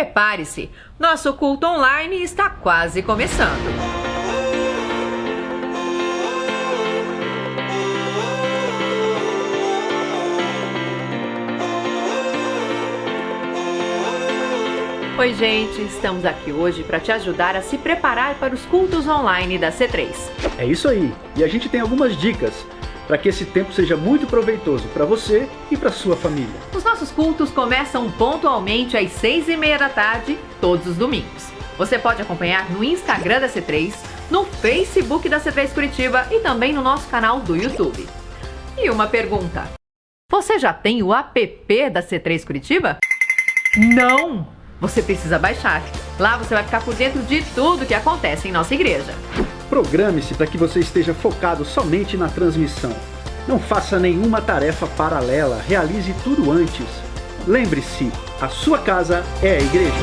Prepare-se, nosso culto online está quase começando. Oi gente, estamos aqui hoje para te ajudar a se preparar para os cultos online da C3. É isso aí, e a gente tem algumas dicas para que esse tempo seja muito proveitoso para você e para sua família. Os nossos cultos começam pontualmente às 6h30 da tarde, todos os domingos. Você pode acompanhar no Instagram da C3, no Facebook da C3 Curitiba e também no nosso canal do YouTube. E uma pergunta, você já tem o app da C3 Curitiba? Não! Você precisa baixar. Lá você vai ficar por dentro de tudo que acontece em nossa igreja. Programe-se para que você esteja focado somente na transmissão. Não faça nenhuma tarefa paralela, realize tudo antes. Lembre-se, a sua casa é a igreja.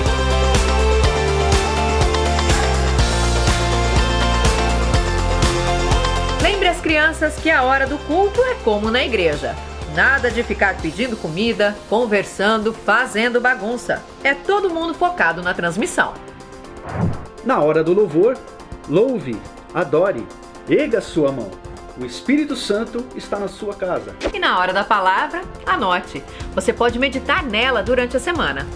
Lembre as crianças que a hora do culto é como na igreja. Nada de ficar pedindo comida, conversando, fazendo bagunça. É todo mundo focado na transmissão. Na hora do louvor, louve, adore, erga sua mão. O Espírito Santo está na sua casa. E na hora da palavra, anote. Você pode meditar nela durante a semana.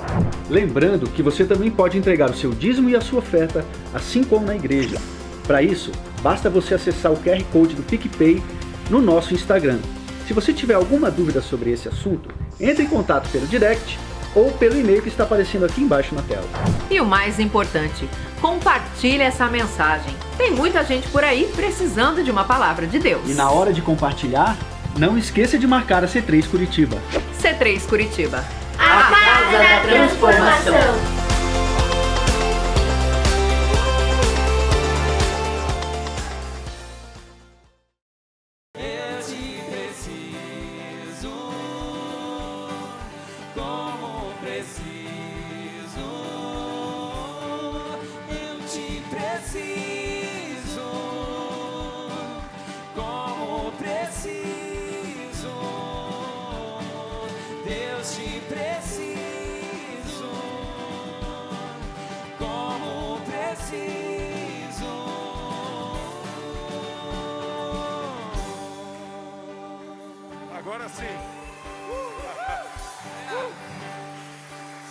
Lembrando que você também pode entregar o seu dízimo e a sua oferta, assim como na igreja. Para isso, basta você acessar o QR Code do PicPay no nosso Instagram. Se você tiver alguma dúvida sobre esse assunto, entre em contato pelo direct ou pelo e-mail que está aparecendo aqui embaixo na tela. E o mais importante, compartilhe essa mensagem. Tem muita gente por aí precisando de uma palavra de Deus. E na hora de compartilhar, não esqueça de marcar a C3 Curitiba. C3 Curitiba. A Casa da Transformação. Agora sim.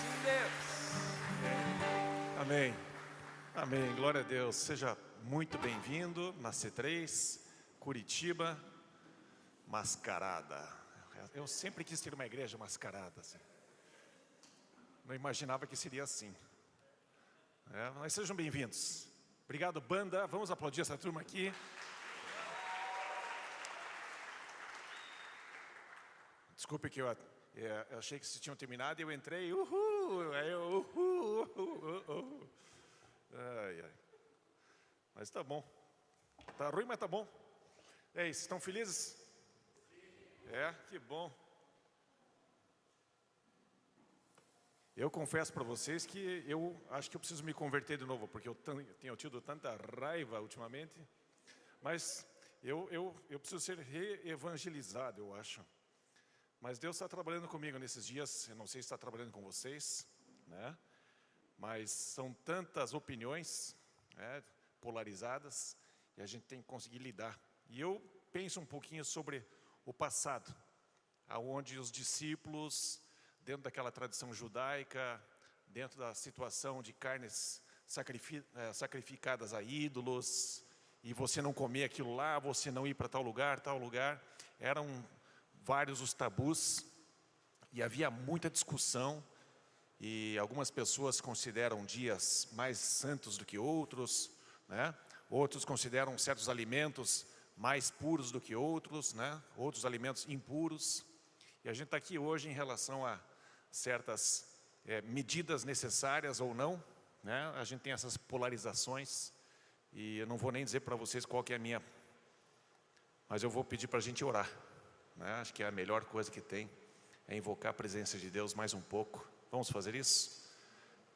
Sim, Deus. Amém. Amém. Glória a Deus. Seja muito bem-vindo na C3 Curitiba Mascarada. Eu sempre quis ter uma igreja mascarada. Assim. Não imaginava que seria assim. Mas sejam bem-vindos. Obrigado, banda. Vamos aplaudir essa turma aqui. Desculpe que eu achei que vocês tinham terminado e eu entrei, uhul, aí eu, uhul. Ai, ai. Mas tá bom. Tá ruim, mas tá bom. E aí, vocês estão felizes? É, que bom. Eu confesso para vocês que eu acho que eu preciso me converter de novo, porque eu tenho tido tanta raiva ultimamente. Mas eu preciso ser reevangelizado, eu acho. Mas Deus está trabalhando comigo nesses dias, eu não sei se está trabalhando com vocês, né? Mas são tantas opiniões, né, polarizadas, e a gente tem que conseguir lidar. E eu penso um pouquinho sobre o passado, aonde os discípulos, dentro daquela tradição judaica, dentro da situação de carnes sacrificadas a ídolos, e você não comer aquilo lá, você não ir para tal lugar, eram vários os tabus, e havia muita discussão, e algumas pessoas consideram dias mais santos do que outros, né? Outros consideram certos alimentos mais puros do que outros, né? Outros alimentos impuros, e a gente está aqui hoje em relação a certas medidas necessárias ou não, né? A gente tem essas polarizações, e eu não vou nem dizer para vocês qual que é a minha, mas eu vou pedir para a gente orar. Acho que é a melhor coisa que tem, é invocar a presença de Deus mais um pouco. Vamos fazer isso?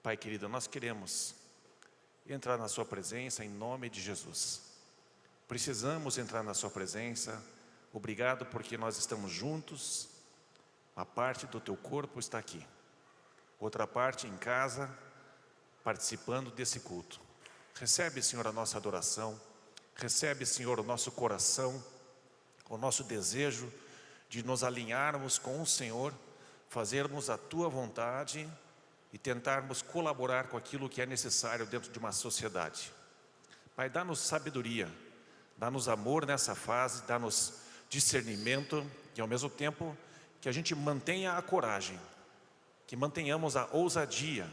Pai querido, nós queremos entrar na sua presença em nome de Jesus. Precisamos entrar na sua presença. Obrigado porque nós estamos juntos. Uma parte do teu corpo está aqui, outra parte em casa, participando desse culto. Recebe, Senhor, a nossa adoração, recebe, Senhor, o nosso coração, o nosso desejo de nos alinharmos com o Senhor, fazermos a Tua vontade e tentarmos colaborar com aquilo que é necessário dentro de uma sociedade. Pai, dá-nos sabedoria, dá-nos amor nessa fase, dá-nos discernimento e ao mesmo tempo que a gente mantenha a coragem, que mantenhamos a ousadia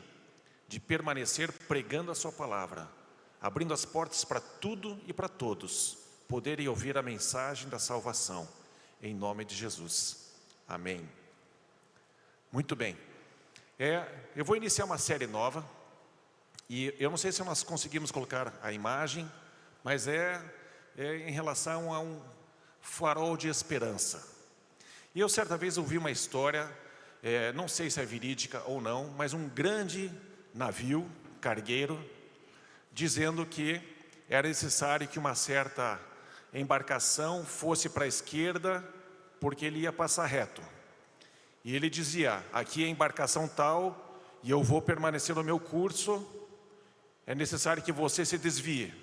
de permanecer pregando a Sua palavra, abrindo as portas para tudo e para todos poderem ouvir a mensagem da salvação, em nome de Jesus. Amém. Muito bem. Eu vou iniciar uma série nova, e eu não sei se nós conseguimos colocar a imagem, mas é em relação a um farol de esperança. E eu certa vez ouvi uma história, não sei se é verídica ou não, mas um grande navio cargueiro dizendo que era necessário que uma certa embarcação fosse para a esquerda porque ele ia passar reto. E ele dizia: aqui é a embarcação tal e eu vou permanecer no meu curso, é necessário que você se desvie.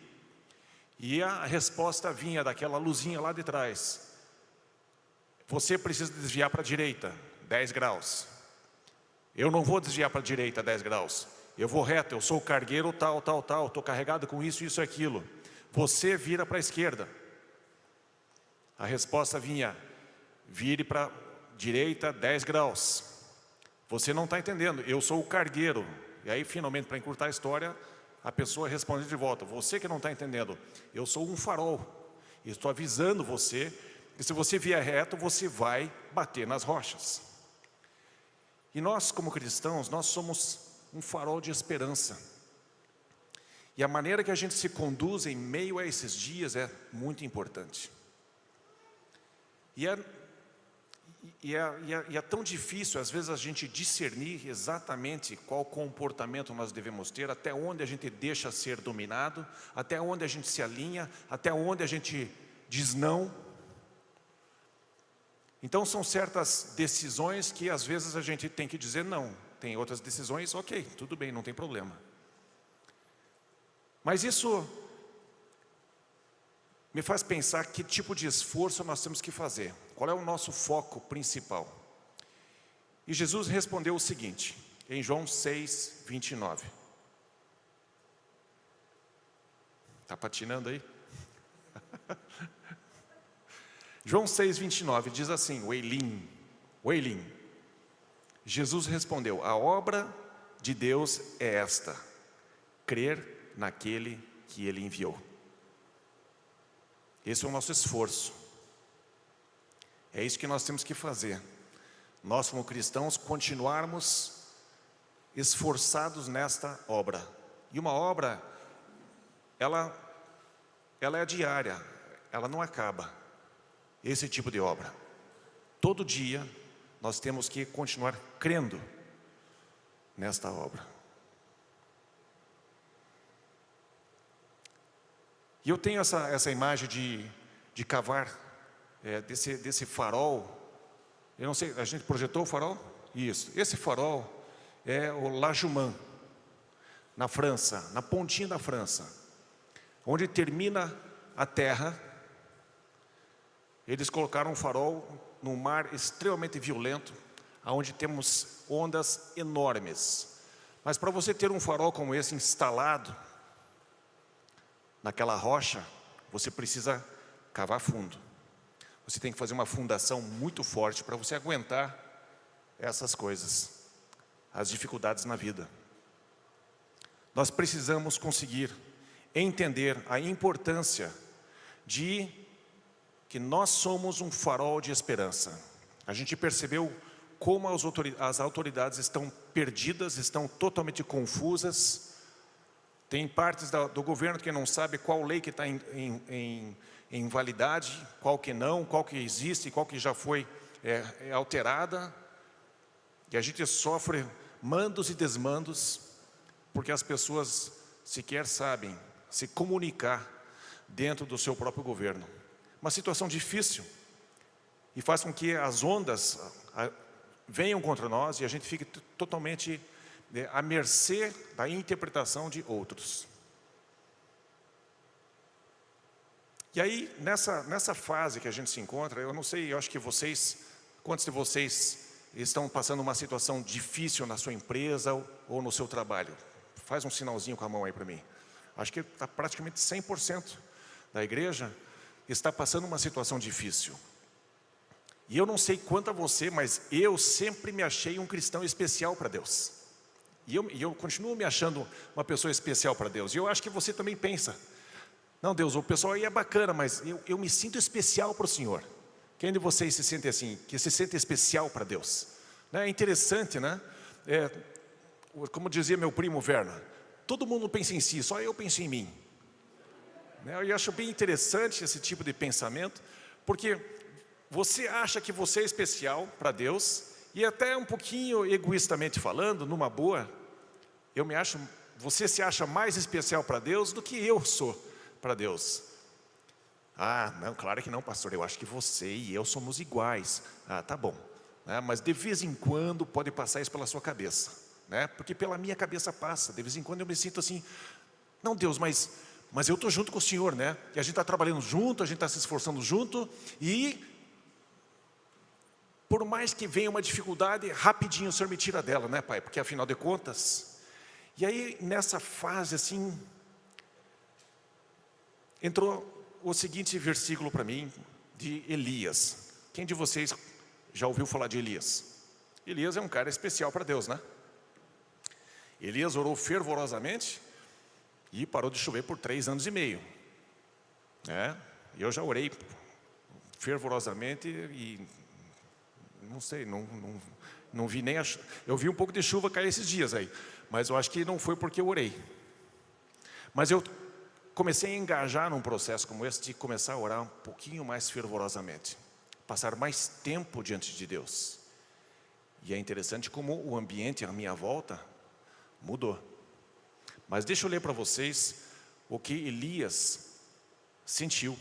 E a resposta vinha daquela luzinha lá de trás: você precisa desviar para a direita, 10 graus. Eu não vou desviar para a direita 10 graus. Eu vou reto, eu sou o cargueiro tal, estou carregado com isso, isso e aquilo. Você vira para a esquerda. A resposta vinha: vire para a direita 10 graus. Você não está entendendo, eu sou o cargueiro. E aí, finalmente, para encurtar a história, a pessoa responde de volta: você que não está entendendo, eu sou um farol. E estou avisando você que se você vier reto, você vai bater nas rochas. E nós, como cristãos, nós somos um farol de esperança. E a maneira que a gente se conduz em meio a esses dias é muito importante. E é tão difícil, às vezes, a gente discernir exatamente qual comportamento nós devemos ter, até onde a gente deixa ser dominado, até onde a gente se alinha, até onde a gente diz não. Então são certas decisões que às vezes a gente tem que dizer não. Tem outras decisões, ok, tudo bem, não tem problema. Mas isso me faz pensar que tipo de esforço nós temos que fazer. Qual é o nosso foco principal? E Jesus respondeu o seguinte, em João 6, 29. Está patinando aí? João 6, 29 diz assim, o Eilim. Jesus respondeu: a obra de Deus é esta, crer naquele que Ele enviou. Esse é o nosso esforço. É isso que nós temos que fazer. Nós, como cristãos, continuarmos esforçados nesta obra. E uma obra, ela é diária, ela não acaba. Esse tipo de obra. Todo dia nós temos que continuar crendo nesta obra. E eu tenho essa imagem de cavar desse farol. Eu não sei, a gente projetou o farol? Isso. Esse farol é o La Juman, na França, na pontinha da França, onde termina a terra. Eles colocaram um farol num mar extremamente violento, onde temos ondas enormes. Mas para você ter um farol como esse instalado naquela rocha, você precisa cavar fundo. Você tem que fazer uma fundação muito forte para você aguentar essas coisas, as dificuldades na vida. Nós precisamos conseguir entender a importância de que nós somos um farol de esperança. A gente percebeu como as autoridades estão perdidas, estão totalmente confusas. Tem partes do governo que não sabe qual lei que está em validade, qual que não, qual que existe, qual que já foi alterada. E a gente sofre mandos e desmandos, porque as pessoas sequer sabem se comunicar dentro do seu próprio governo. Uma situação difícil, e faz com que as ondas venham contra nós e a gente fique totalmente à mercê da interpretação de outros. E aí, nessa fase que a gente se encontra, eu não sei, eu acho que quantos de vocês estão passando uma situação difícil na sua empresa ou no seu trabalho? Faz um sinalzinho com a mão aí para mim. Acho que está praticamente 100% da igreja está passando uma situação difícil. E eu não sei quanto a você, mas eu sempre me achei um cristão especial para Deus. E eu continuo me achando uma pessoa especial para Deus. E eu acho que você também pensa, não, Deus, o pessoal aí é bacana, mas eu me sinto especial para o Senhor. Quem de vocês se sente assim, que se sente especial para Deus? É interessante, né? Como dizia meu primo Werner, todo mundo pensa em si, só eu penso em mim. Eu acho bem interessante esse tipo de pensamento, porque você acha que você é especial para Deus, e até um pouquinho egoístamente falando, numa boa, você se acha mais especial para Deus do que eu sou para Deus. Ah, não, claro que não, pastor, eu acho que você e eu somos iguais. Ah, tá bom, mas de vez em quando pode passar isso pela sua cabeça, porque pela minha cabeça passa, de vez em quando eu me sinto assim, não, Deus, mas eu estou junto com o Senhor, e a gente está trabalhando junto, a gente está se esforçando junto, e por mais que venha uma dificuldade, rapidinho o Senhor me tira dela, Pai? Porque afinal de contas, e aí nessa fase assim, entrou o seguinte versículo para mim, de Elias. Quem de vocês já ouviu falar de Elias? Elias é um cara especial para Deus, Elias orou fervorosamente e parou de chover por 3 anos e meio. Eu já orei fervorosamente e não sei, não vi nem eu vi um pouco de chuva cair esses dias aí, mas eu acho que não foi porque eu orei. Mas eu comecei a engajar num processo como esse, de começar a orar um pouquinho mais fervorosamente, passar mais tempo diante de Deus. E é interessante como o ambiente à minha volta mudou. Mas deixa eu ler para vocês o que Elias sentiu.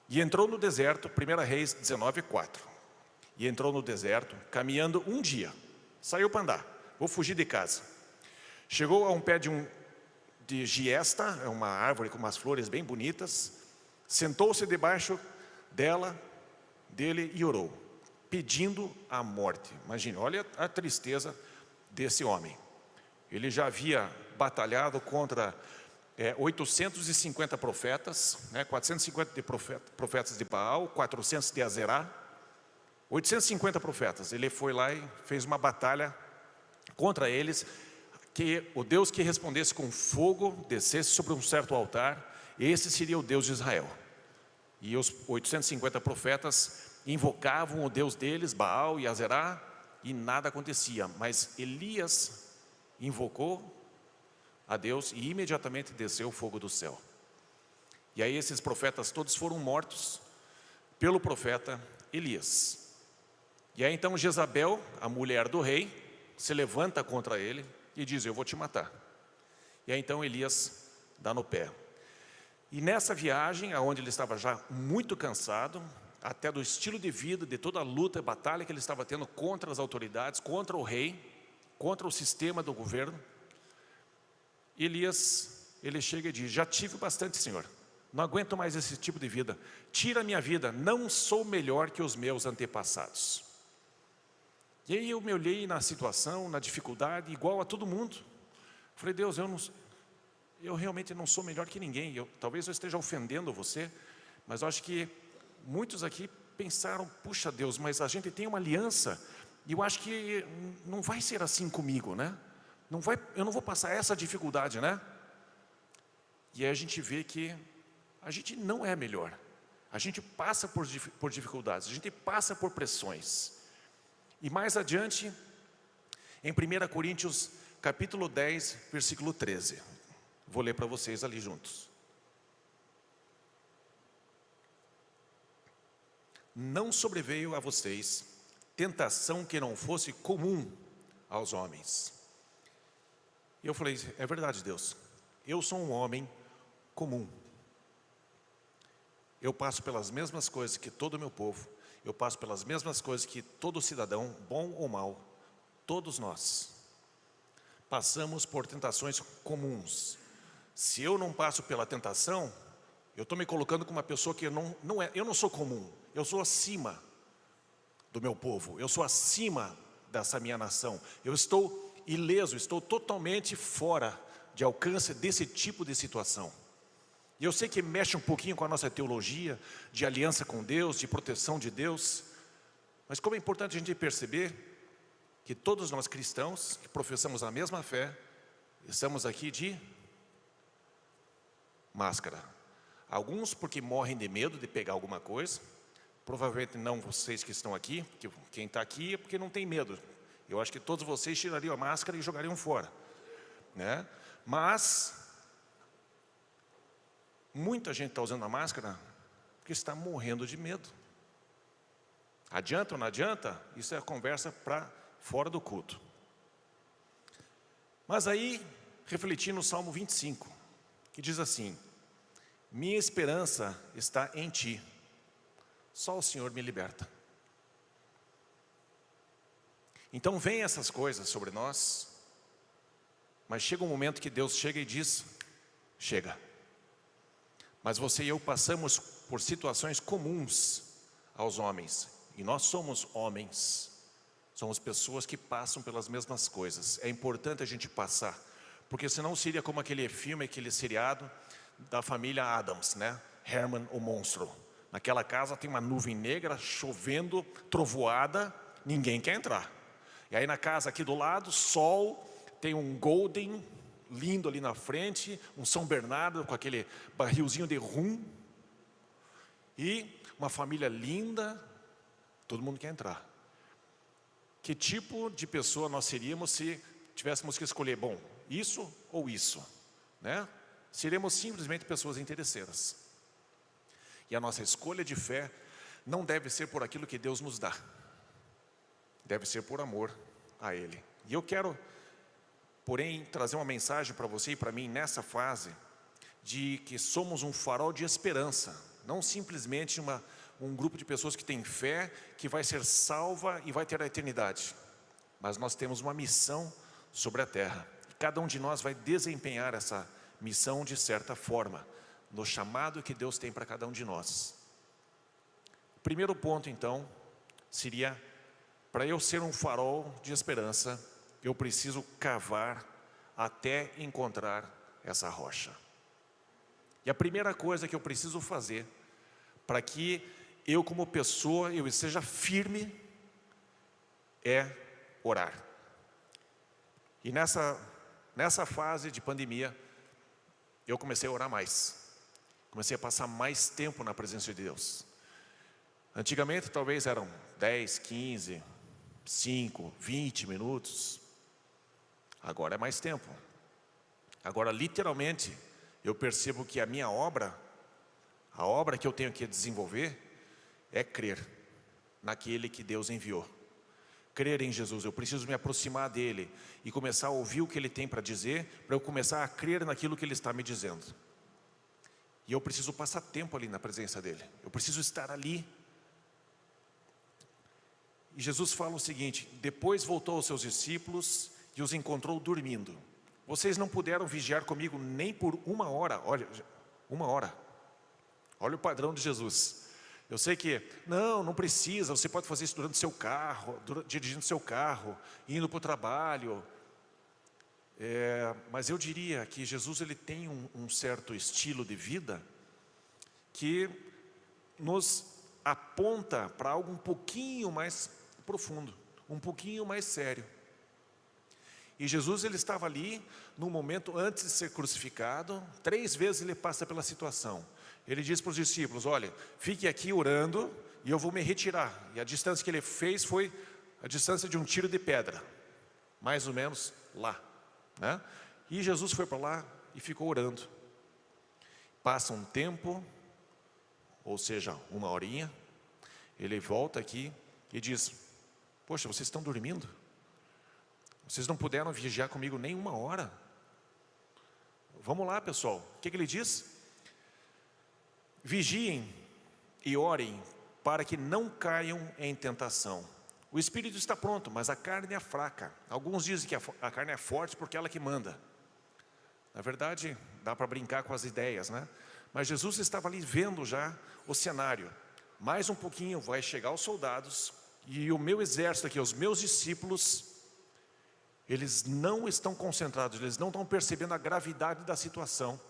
E entrou no deserto, 1 Reis 19:4. E entrou no deserto, caminhando um dia. Saiu para andar, vou fugir de casa. Chegou a um pé de giesta, é uma árvore com umas flores bem bonitas. Sentou-se debaixo dele e orou, pedindo a morte. Imagine, olha a tristeza desse homem. Ele já havia batalhado contra 850 profetas, 450 de profetas de Baal, 400 de Azerá, 850 profetas. Ele foi lá e fez uma batalha contra eles, que o Deus que respondesse com fogo descesse sobre um certo altar, esse seria o Deus de Israel. E os 850 profetas invocavam o Deus deles, Baal e Azerá, e nada acontecia. Mas Elias invocou a Deus e imediatamente desceu o fogo do céu. E aí esses profetas todos foram mortos pelo profeta Elias. E aí então Jezabel, a mulher do rei, se levanta contra ele e diz, eu vou te matar. E aí então Elias dá no pé. E nessa viagem, onde ele estava já muito cansado, até do estilo de vida, de toda a luta e batalha que ele estava tendo contra as autoridades, contra o rei, contra o sistema do governo, Elias, ele chega e diz, já tive bastante, Senhor, não aguento mais esse tipo de vida, tira a minha vida, não sou melhor que os meus antepassados. E aí eu me olhei na situação, na dificuldade, igual a todo mundo. Falei, Deus, eu realmente não sou melhor que ninguém. Talvez eu esteja ofendendo você, mas eu acho que muitos aqui pensaram, puxa Deus, mas a gente tem uma aliança, e eu acho que não vai ser assim comigo, eu não vou passar essa dificuldade, E aí a gente vê que a gente não é melhor. A gente passa por dificuldades, a gente passa por pressões. E mais adiante, em 1 Coríntios, capítulo 10, versículo 13. Vou ler para vocês ali juntos. Não sobreveio a vocês tentação que não fosse comum aos homens. E eu falei, é verdade, Deus. Eu sou um homem comum. Eu passo pelas mesmas coisas que todo o meu povo. Eu passo pelas mesmas coisas que todo cidadão, bom ou mau, todos nós. passamos por tentações comuns. Se eu não passo pela tentação, eu estou me colocando como uma pessoa que eu não sou comum. Eu sou acima do meu povo. Eu sou acima dessa minha nação. Eu estou ileso, estou totalmente fora de alcance desse tipo de situação. E eu sei que mexe um pouquinho com a nossa teologia, de aliança com Deus, de proteção de Deus. Mas como é importante a gente perceber que todos nós cristãos, que professamos a mesma fé, estamos aqui de máscara. Alguns porque morrem de medo de pegar alguma coisa. Provavelmente não vocês que estão aqui, porque quem está aqui é porque não tem medo. Eu acho que todos vocês tirariam a máscara e jogariam fora, né? Mas muita gente está usando a máscara porque está morrendo de medo. Adianta ou não adianta? Isso é a conversa para fora do culto. Mas aí, refleti no Salmo 25, que diz assim: minha esperança está em ti, só o Senhor me liberta. Então vem essas coisas sobre nós, mas chega um momento que Deus chega e diz: chega. Mas você e eu passamos por situações comuns aos homens, e nós somos homens, somos pessoas que passam pelas mesmas coisas. É importante a gente passar, porque senão seria como aquele filme, aquele seriado da família Addams, né? Herman, o monstro. Naquela casa tem uma nuvem negra, chovendo, trovoada, ninguém quer entrar. E aí na casa aqui do lado, sol, tem um Golden lindo ali na frente, um São Bernardo com aquele barrilzinho de rum, e uma família linda, todo mundo quer entrar. Que tipo de pessoa nós seríamos se tivéssemos que escolher, bom, isso ou isso, né? Seremos simplesmente pessoas interesseiras. E a nossa escolha de fé não deve ser por aquilo que Deus nos dá, deve ser por amor a Ele. E eu quero, porém, trazer uma mensagem para você e para mim nessa fase, de que somos um farol de esperança, não simplesmente um grupo de pessoas que tem fé, que vai ser salva e vai ter a eternidade. Mas nós temos uma missão sobre a terra. Cada um de nós vai desempenhar essa missão de certa forma, no chamado que Deus tem para cada um de nós. O primeiro ponto, então, seria: para eu ser um farol de esperança, eu preciso cavar até encontrar essa rocha. E a primeira coisa que eu preciso fazer, para que eu como pessoa, eu seja firme, é orar. E nessa fase de pandemia, eu comecei a orar mais. Comecei a passar mais tempo na presença de Deus. Antigamente talvez eram 10, 15, 5, 20 minutos. Agora é mais tempo. Agora literalmente eu percebo que a minha obra, a obra que eu tenho que desenvolver, é crer naquele que Deus enviou. Crer em Jesus. Eu preciso me aproximar dele e começar a ouvir o que ele tem para dizer, para eu começar a crer naquilo que ele está me dizendo. E eu preciso passar tempo ali na presença dele. Eu preciso estar ali. E Jesus fala o seguinte: depois voltou aos seus discípulos e os encontrou dormindo. Vocês não puderam vigiar comigo nem por 1 hora. Olha, 1 hora. Olha o padrão de Jesus. Eu sei que, não precisa, você pode fazer isso durante o seu carro, dirigindo seu carro, indo para o trabalho. Mas eu diria que Jesus ele tem um certo estilo de vida que nos aponta para algo um pouquinho mais profundo, um pouquinho mais sério. E Jesus ele estava ali no momento antes de ser crucificado. 3 vezes ele passa pela situação. Ele diz para os discípulos: olha, fique aqui orando e eu vou me retirar. E a distância que ele fez foi a distância de um tiro de pedra, mais ou menos lá, né? E Jesus foi para lá e ficou orando. Passa um tempo, ou seja, 1 horinha, ele volta aqui e diz: poxa, vocês estão dormindo? Vocês não puderam vigiar comigo nem 1 hora? Vamos lá, pessoal. O que ele diz? Vigiem e orem para que não caiam em tentação. O espírito está pronto, mas a carne é fraca. Alguns dizem que a carne é forte porque ela que manda. Na verdade, dá para brincar com as ideias, né? Mas Jesus estava ali vendo já o cenário. Mais um pouquinho vai chegar os soldados e o meu exército aqui, os meus discípulos, eles não estão concentrados, eles não estão percebendo a gravidade da situação.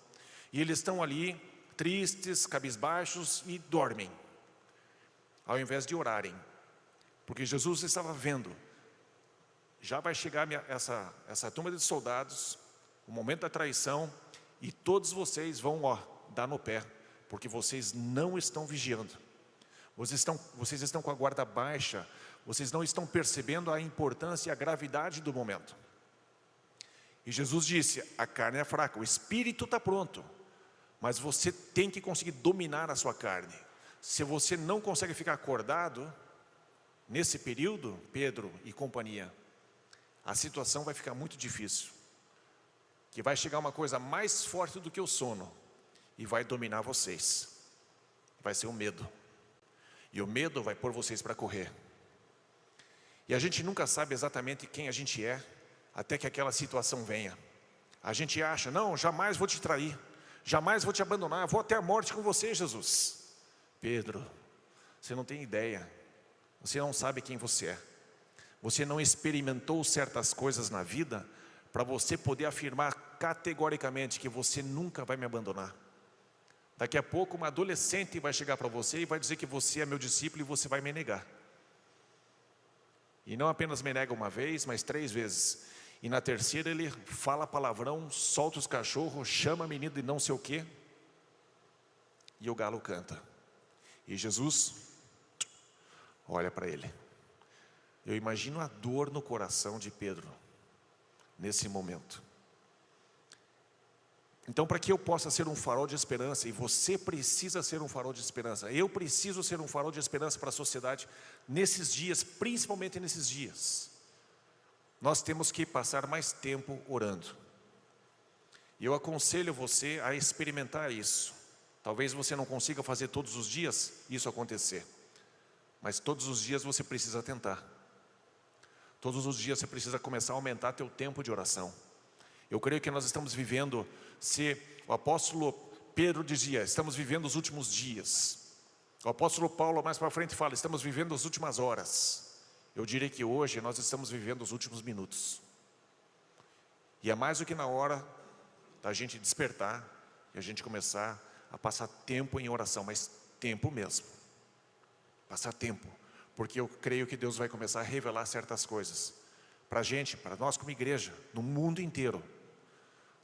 E eles estão ali tristes, cabisbaixos e dormem, ao invés de orarem. Porque Jesus estava vendo, já vai chegar essa turma de soldados, o momento da traição, e todos vocês vão dar no pé, porque vocês não estão vigiando. Vocês estão com a guarda baixa, vocês não estão percebendo a importância e a gravidade do momento. E Jesus disse, a carne é fraca, o espírito está pronto, mas você tem que conseguir dominar a sua carne. Se você não consegue ficar acordado, nesse período, Pedro e companhia, a situação vai ficar muito difícil. Que vai chegar uma coisa mais forte do que o sono e vai dominar vocês. Vai ser o medo. E o medo vai pôr vocês para correr. E a gente nunca sabe exatamente quem a gente é, até que aquela situação venha. A gente acha, não, jamais vou te trair, jamais vou te abandonar, vou até a morte com você, Jesus. Pedro, você não tem ideia, você não sabe quem você é. Você não experimentou certas coisas na vida para você poder afirmar categoricamente que você nunca vai me abandonar. Daqui a pouco uma adolescente vai chegar para você e vai dizer que você é meu discípulo e você vai me negar. E não apenas me nega uma vez, mas 3 vezes. E na terceira ele fala palavrão, solta os cachorros, chama a menina de não sei o quê. E o galo canta. E Jesus olha para ele. Eu imagino a dor no coração de Pedro nesse momento. Então, para que eu possa ser um farol de esperança, e você precisa ser um farol de esperança, eu preciso ser um farol de esperança para a sociedade nesses dias, principalmente nesses dias, nós temos que passar mais tempo orando. E eu aconselho você a experimentar isso. Talvez você não consiga fazer todos os dias isso acontecer, mas todos os dias você precisa tentar. Todos os dias você precisa começar a aumentar teu tempo de oração. Eu creio que nós estamos vivendo, se o apóstolo Pedro dizia, estamos vivendo os últimos dias. O apóstolo Paulo mais para frente fala, estamos vivendo as últimas horas. Eu diria que hoje nós estamos vivendo os últimos minutos. E é mais do que na hora da gente despertar e a gente começar a passar tempo em oração, mas tempo mesmo. Passar tempo, porque eu creio que Deus vai começar a revelar certas coisas. Para a gente, para nós como igreja, no mundo inteiro.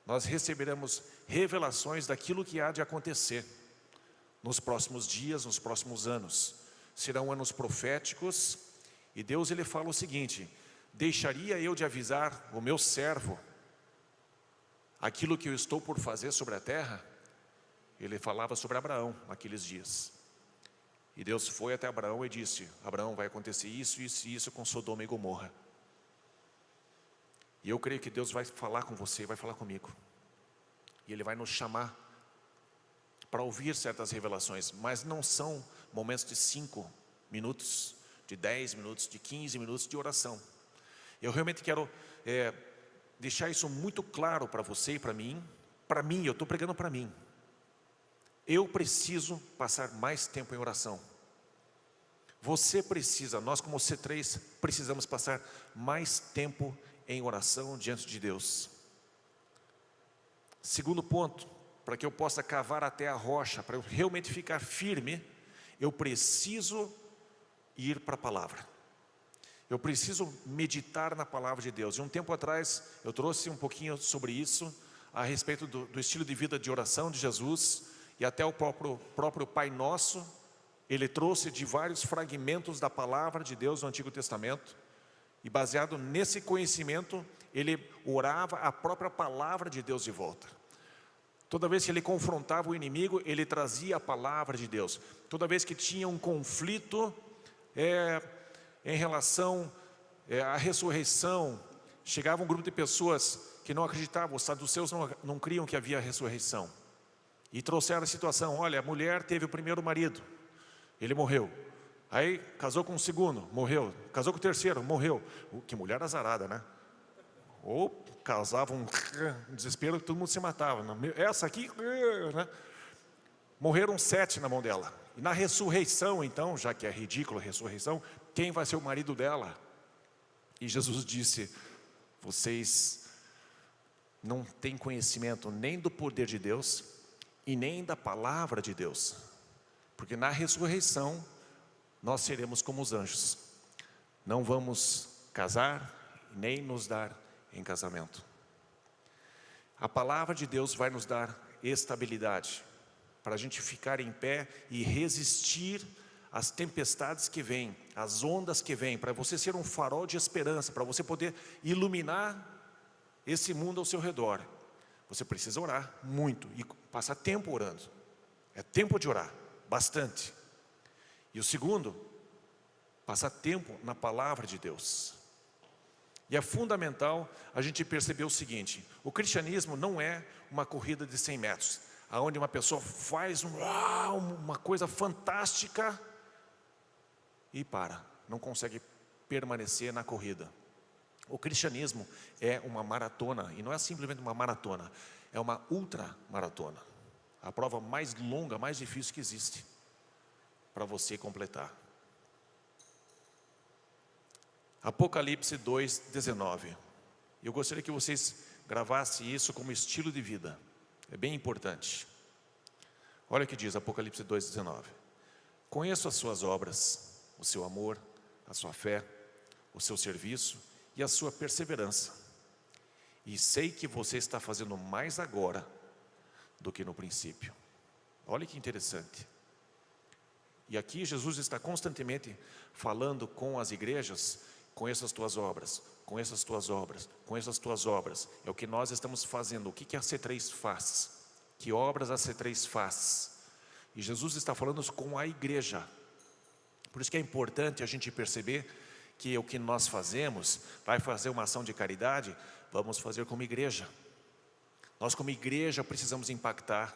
Nós receberemos revelações daquilo que há de acontecer nos próximos dias, nos próximos anos. Serão anos proféticos e Deus ele fala o seguinte, deixaria eu de avisar o meu servo aquilo que eu estou por fazer sobre a terra? Ele falava sobre Abraão naqueles dias. E Deus foi até Abraão e disse, Abraão, vai acontecer isso, isso e isso com Sodoma e Gomorra. E eu creio que Deus vai falar com você, vai falar comigo. E Ele vai nos chamar para ouvir certas revelações, mas não são momentos de 5 minutos, de 10 minutos, de 15 minutos de oração. Eu realmente quero deixar isso muito claro para você e para mim. Para mim, eu estou pregando para mim. Eu preciso passar mais tempo em oração. Você precisa, nós como C3, precisamos passar mais tempo em oração diante de Deus. Segundo ponto, para que eu possa cavar até a rocha, para eu realmente ficar firme, eu preciso ir para a palavra. Eu preciso meditar na palavra de Deus. E um tempo atrás, eu trouxe um pouquinho sobre isso, a respeito do estilo de vida de oração de Jesus, e até o próprio Pai Nosso, ele trouxe de vários fragmentos da palavra de Deus no Antigo Testamento, e baseado nesse conhecimento, ele orava a própria palavra de Deus de volta. Toda vez que ele confrontava o inimigo, ele trazia a palavra de Deus. Toda vez que tinha um conflito em relação à ressurreição, chegava um grupo de pessoas que não acreditavam, os saduceus não criam que havia ressurreição. E trouxeram a situação, olha, a mulher teve o primeiro marido, ele morreu. Aí casou com o segundo, morreu. Casou com o terceiro, morreu. Que mulher azarada, né? Ou casava um desespero, todo mundo se matava. Essa aqui, né? Morreram 7 na mão dela. E na ressurreição, então, já que é ridículo a ressurreição, quem vai ser o marido dela? E Jesus disse: vocês não têm conhecimento nem do poder de Deus e nem da palavra de Deus. Porque na ressurreição, nós seremos como os anjos. Não vamos casar, nem nos dar em casamento. A palavra de Deus vai nos dar estabilidade, para a gente ficar em pé e resistir às tempestades que vêm, às ondas que vêm, para você ser um farol de esperança, para você poder iluminar esse mundo ao seu redor. Você precisa orar muito e passar tempo orando. É tempo de orar, bastante. E o segundo, passar tempo na palavra de Deus. E é fundamental a gente perceber o seguinte: o cristianismo não é uma corrida de 100 metros, onde uma pessoa faz uma coisa fantástica e não consegue permanecer na corrida. O cristianismo é uma maratona, e não é simplesmente uma maratona, é uma ultramaratona. A prova mais longa, mais difícil que existe para você completar. Apocalipse 2:19. Eu gostaria que vocês gravassem isso como estilo de vida. É bem importante. Olha o que diz Apocalipse 2:19. Conheço as suas obras, o seu amor, a sua fé, o seu serviço e a sua perseverança. E sei que você está fazendo mais agora do que no princípio. Olha que interessante. E aqui Jesus está constantemente falando com as igrejas: conheço as tuas obras, conheço as tuas obras, conheço as tuas obras. É o que nós estamos fazendo. O que a C3 faz? Que obras a C3 faz? E Jesus está falando com a igreja. Por isso que é importante a gente perceber que o que nós fazemos, vai fazer uma ação de caridade, vamos fazer como igreja. Nós como igreja precisamos impactar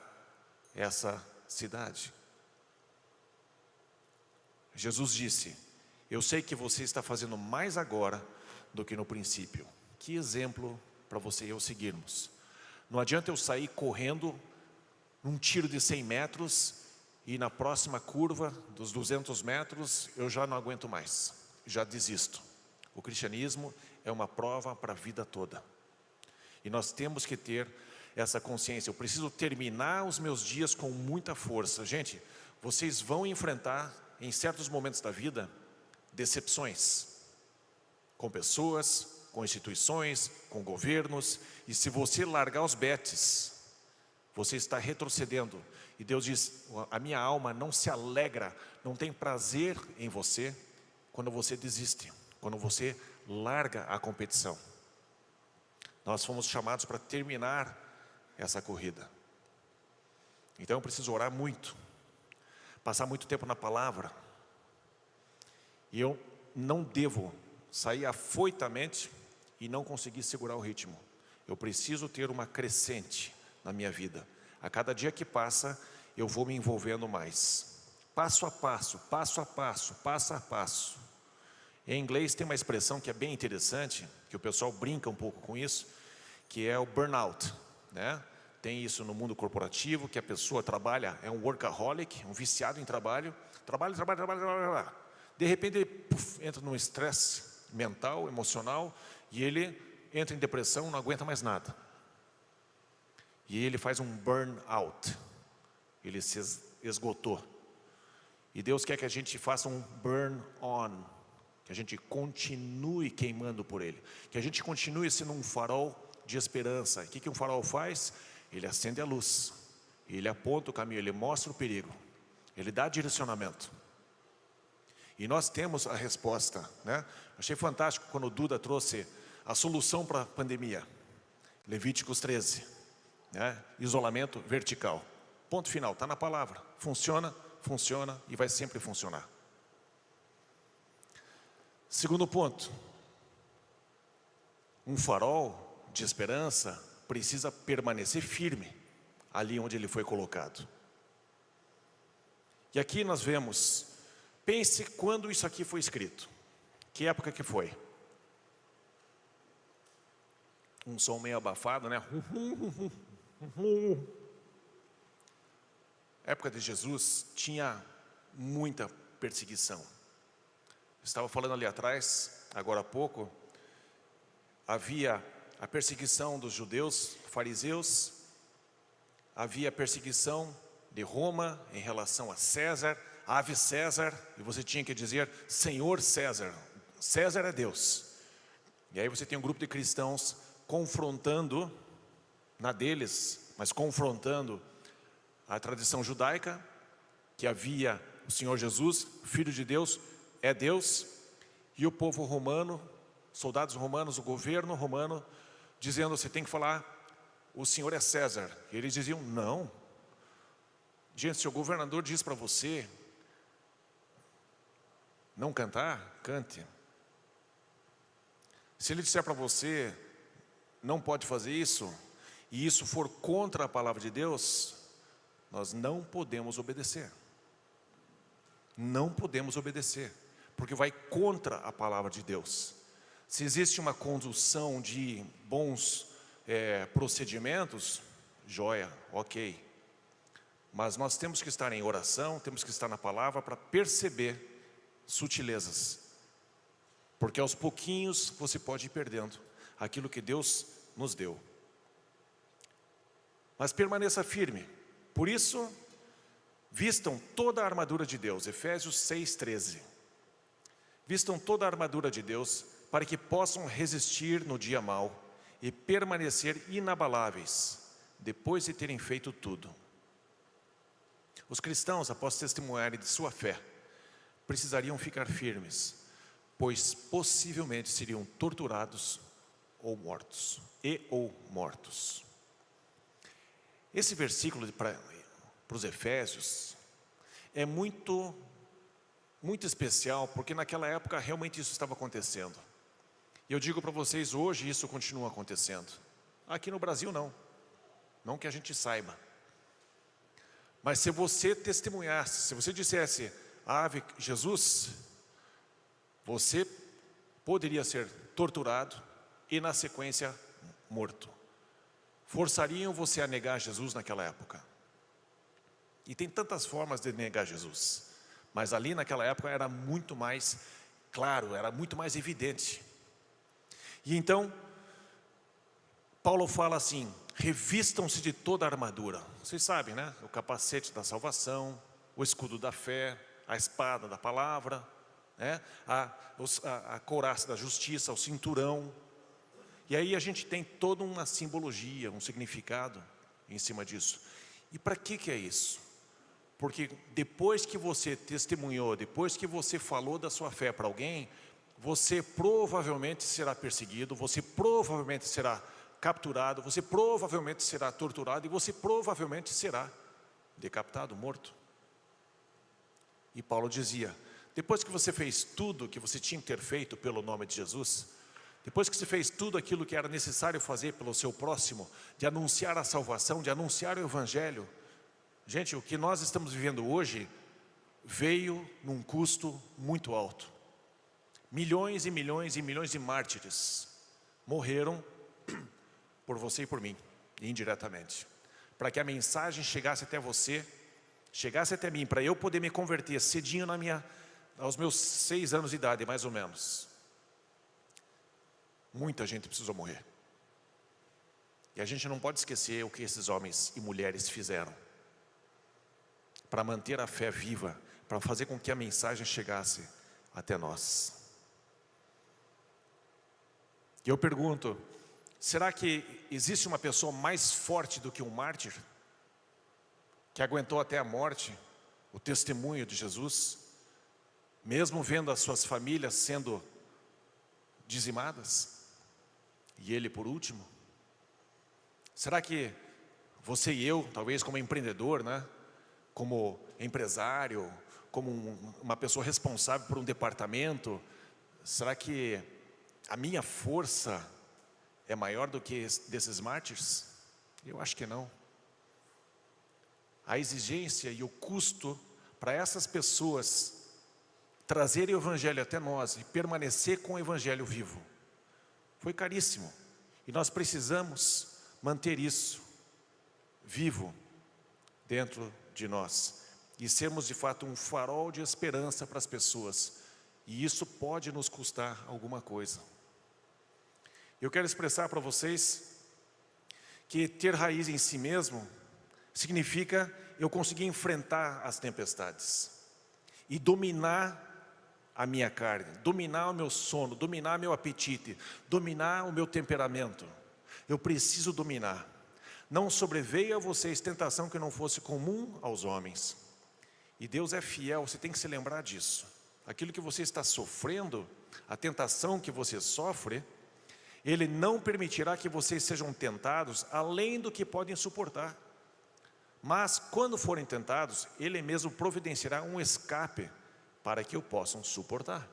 essa cidade. Jesus disse: eu sei que você está fazendo mais agora do que no princípio. Que exemplo para você e eu seguirmos. Não adianta eu sair correndo num tiro de 100 metros e na próxima curva dos 200 metros eu já não aguento mais, já desisto. O cristianismo é uma prova para a vida toda. E nós temos que ter essa consciência. Eu preciso terminar os meus dias com muita força. Gente, vocês vão enfrentar em certos momentos da vida decepções com pessoas, com instituições, com governos. E se você largar os betes, você está retrocedendo. E Deus diz: a minha alma não se alegra, não tem prazer em você quando você desiste, quando você larga a competição. Nós fomos chamados para terminar essa corrida. Então eu preciso orar muito, passar muito tempo na palavra. E eu não devo sair afoitamente e não conseguir segurar o ritmo. Eu preciso ter uma crescente na minha vida. A cada dia que passa, eu vou me envolvendo mais. Passo a passo, passo a passo, passo a passo. Em inglês tem uma expressão que é bem interessante, que o pessoal brinca um pouco com isso, que é o burnout, né? Tem isso no mundo corporativo, que a pessoa trabalha, é um workaholic, um viciado em trabalho, trabalha. De repente ele entra num estresse mental, emocional, e ele entra em depressão, não aguenta mais nada. E ele faz um burnout, ele se esgotou. E Deus quer que a gente faça um burn on, que a gente continue queimando por Ele, que a gente continue sendo um farol de esperança. O que um farol faz? Ele acende a luz, ele aponta o caminho, ele mostra o perigo, ele dá direcionamento. E nós temos a resposta, né? Achei fantástico quando o Duda trouxe a solução para a pandemia. Levíticos 13, né? Isolamento vertical. Ponto final, está na palavra. Funciona, funciona e vai sempre funcionar. Segundo ponto, um farol de esperança precisa permanecer firme ali onde ele foi colocado. E aqui nós vemos Pense quando isso aqui foi escrito. Que época que foi? Um som meio abafado, né? A época de Jesus tinha muita perseguição. Estava falando ali atrás, agora há pouco, havia a perseguição dos judeus, fariseus, havia a perseguição de Roma em relação a César, ave César, e você tinha que dizer Senhor César, César é Deus. E aí você tem um grupo de cristãos confrontando, na deles, mas confrontando a tradição judaica, que havia o Senhor Jesus, Filho de Deus, é Deus, e o povo romano, soldados romanos, o governo romano, dizendo, você tem que falar, o Senhor é César. E eles diziam, não. Gente, se o governador diz para você não cantar, cante. Se ele disser para você, não pode fazer isso, e isso for contra a palavra de Deus, nós não podemos obedecer. Não podemos obedecer, porque vai contra a palavra de Deus. Se existe uma condução de bons procedimentos, joia, ok. Mas nós temos que estar em oração, temos que estar na palavra para perceber sutilezas. Porque aos pouquinhos você pode ir perdendo aquilo que Deus nos deu. Mas permaneça firme. Por isso, vistam toda a armadura de Deus. Efésios 6:13. Vistam toda a armadura de Deus para que possam resistir no dia mau e permanecer inabaláveis depois de terem feito tudo. Os cristãos, após testemunharem de sua fé, precisariam ficar firmes, pois possivelmente seriam torturados ou mortos, Esse versículo para os Efésios é muito especial, porque naquela época realmente isso estava acontecendo. E eu digo para vocês, hoje isso continua acontecendo. Aqui no Brasil não que a gente saiba. Mas se você testemunhasse, se você dissesse, ave Jesus, você poderia ser torturado e na sequência morto. Forçariam você a negar Jesus naquela época. E tem tantas formas de negar Jesus, mas ali naquela época era muito mais claro, era muito mais evidente. E então, Paulo fala assim, revistam-se de toda a armadura. Vocês sabem, né? O capacete da salvação, o escudo da fé, a espada da palavra, né? a couraça da justiça, o cinturão. E aí a gente tem toda uma simbologia, um significado em cima disso. E para que é isso? Porque depois que você testemunhou, depois que você falou da sua fé para alguém, você provavelmente será perseguido, você provavelmente será capturado, você provavelmente será torturado e você provavelmente será decapitado, morto. E Paulo dizia, depois que você fez tudo que você tinha que ter feito pelo nome de Jesus, depois que você fez tudo aquilo que era necessário fazer pelo seu próximo, de anunciar a salvação, de anunciar o Evangelho, gente, o que nós estamos vivendo hoje veio num custo muito alto. Milhões e milhões e milhões de mártires morreram por você e por mim, indiretamente, para que a mensagem chegasse até você, chegasse até mim, para eu poder me converter cedinho aos meus 6 anos de idade, mais ou menos. Muita gente precisou morrer. E a gente não pode esquecer o que esses homens e mulheres fizeram para manter a fé viva, para fazer com que a mensagem chegasse até nós. E eu pergunto, será que existe uma pessoa mais forte do que um mártir? Que aguentou até a morte o testemunho de Jesus, mesmo vendo as suas famílias sendo dizimadas? E ele por último? Será que você e eu, talvez como empreendedor, né? Como empresário, como uma pessoa responsável por um departamento, será que a minha força é maior do que desses mártires? Eu acho que não. A exigência e o custo para essas pessoas trazer o Evangelho até nós e permanecer com o Evangelho vivo. Foi caríssimo. E nós precisamos manter isso vivo dentro de nós. E sermos de fato um farol de esperança para as pessoas. E isso pode nos custar alguma coisa. Eu quero expressar para vocês que ter raiz em si mesmo significa eu conseguir enfrentar as tempestades e dominar a minha carne, dominar o meu sono, dominar meu apetite, dominar o meu temperamento. Eu preciso dominar. Não sobreveio a vocês tentação que não fosse comum aos homens. E Deus é fiel, você tem que se lembrar disso. Aquilo que você está sofrendo, a tentação que você sofre, Ele não permitirá que vocês sejam tentados além do que podem suportar. Mas quando forem tentados, Ele mesmo providenciará um escape para que o possam suportar.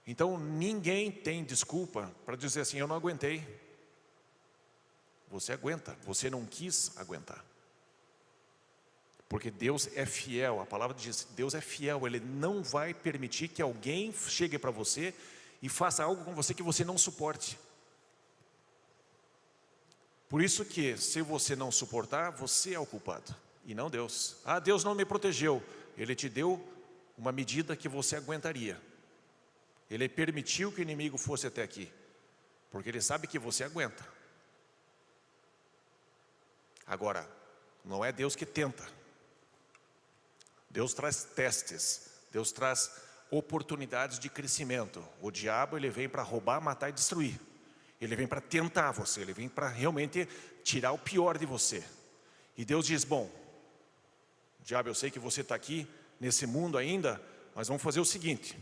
Então ninguém tem desculpa para dizer assim, eu não aguentei. Você aguenta, você não quis aguentar. Porque Deus é fiel, a palavra diz, Deus é fiel, Ele não vai permitir que alguém chegue para você e faça algo com você que você não suporte. Por isso que, se você não suportar, você é o culpado, e não Deus. Ah, Deus não me protegeu. Ele te deu uma medida que você aguentaria. Ele permitiu que o inimigo fosse até aqui, porque Ele sabe que você aguenta. Agora, não é Deus que tenta. Deus traz testes, Deus traz oportunidades de crescimento. O diabo, ele vem para roubar, matar e destruir. Ele vem para tentar você, ele vem para realmente tirar o pior de você. E Deus diz, bom, diabo, eu sei que você está aqui nesse mundo ainda, mas vamos fazer o seguinte,